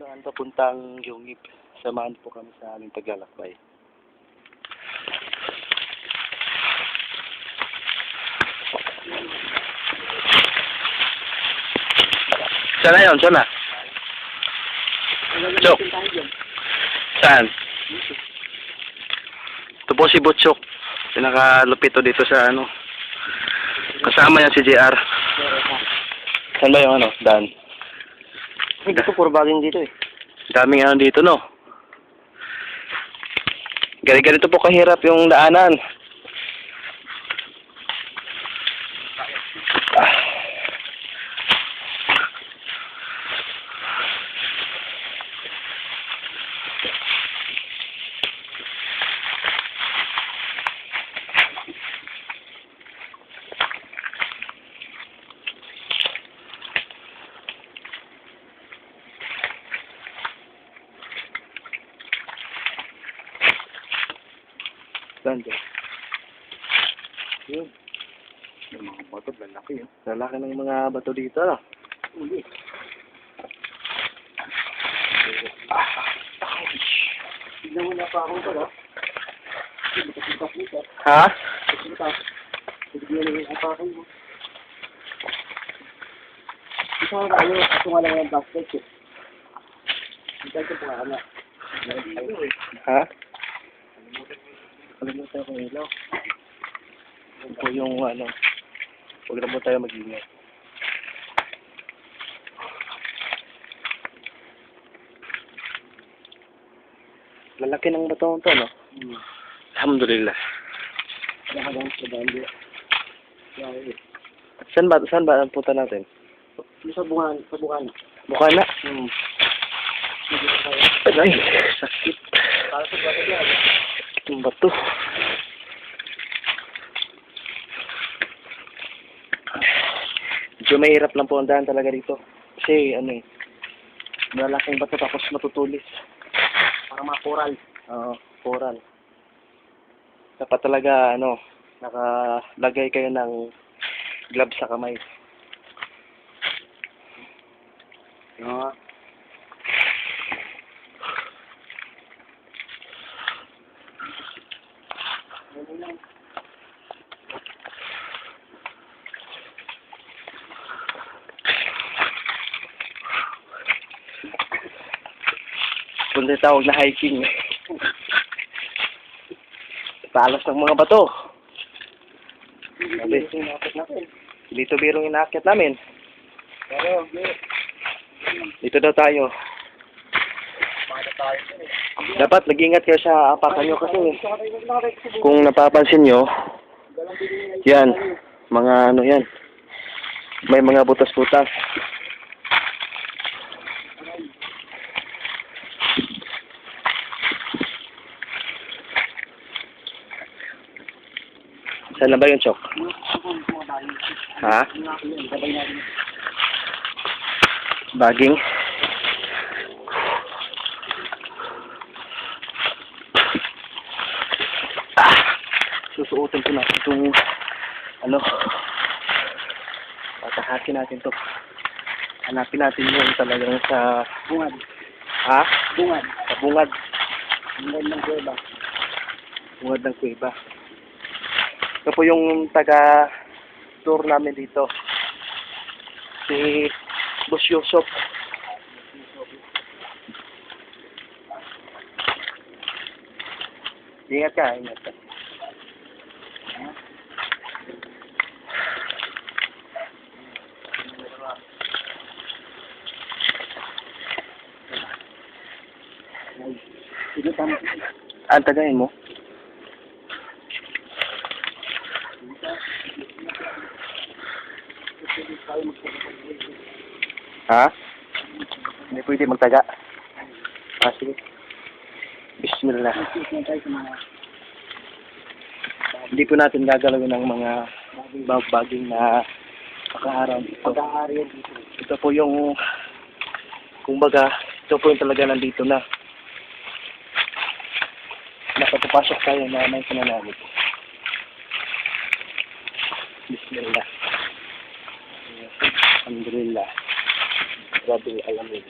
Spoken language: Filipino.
daan papuntang Yungib. Samahan po kami sa aming paglalakbay. Saan na yun? Saan na? Chok. Saan? Ito po si Butchok. Pinakalupito dito sa ano. Kasama yan si JR. Saan ba yung ano? Dan. Hindi ko puro baging dito eh. Daming ano dito, no? Ganito po kahirap yung daanan. Saan dyan? Yun. Yung mga bato, lalaki yun. Lalaki ng mga bato dito, no? Uli. Tignan mo na pa akong pala. Ha? Tignan mo na pa akong mo. Ito nga ano, ito nga lang yung basket eh. Ito ito pa nga. Ha? Kalimutan ko ilaw. Yun po yung ano. Huwag na po tayo mag-ingat. Lalaki ng bato to, no? Alhamdulillah. Nakagang sa bandi. Saan ba ang punta natin? Yung sa bungan, sa bungan. Bukana? Ay, sakit. Para sa bato dyan. Ang bato. Medyo mahirap lang po ang daan talaga dito. Kasi ano eh, malaking bato tapos matutulis. Para mga coral. Oo, coral. Dapat talaga ano, nakalagay kayo ng gloves sa kamay. Oo. Kundi tawag na hiking. Talas ng mga bato. Sabi, dito birong inaakyat namin. Pero, Dito daw tayo. Dapat nag-ingat kayo sa apakan nyo kasi kung napapansin nyo, yan, mga ano yan, may mga butas-butas. Saan na ba yung Chok? Ha? Baging? Susuotin ko natin itong ano, patahakin natin to. Hanapin natin yung talagang sa bungad. ha? Bungad. Sa bungad. Bungad ng kuweba. Bungad ng kuweba. Ito po yung taga-tour namin dito. Si Boss Yusop. Ingat ka, ingat ka. Sige, tama. Ang tagayin mo? Ha? Hindi pwede magtaga. Ah, sige. Bismillah. Hindi po natin gagalawin ng mga baging na pagkaharang dito. Pagkahari dito. Ito po yung, kumbaga, ito po yung talaga nandito na. Nakapapasok tayo na may sinanamit. Bismillah. Alhamdulillah. Rabbil alamin.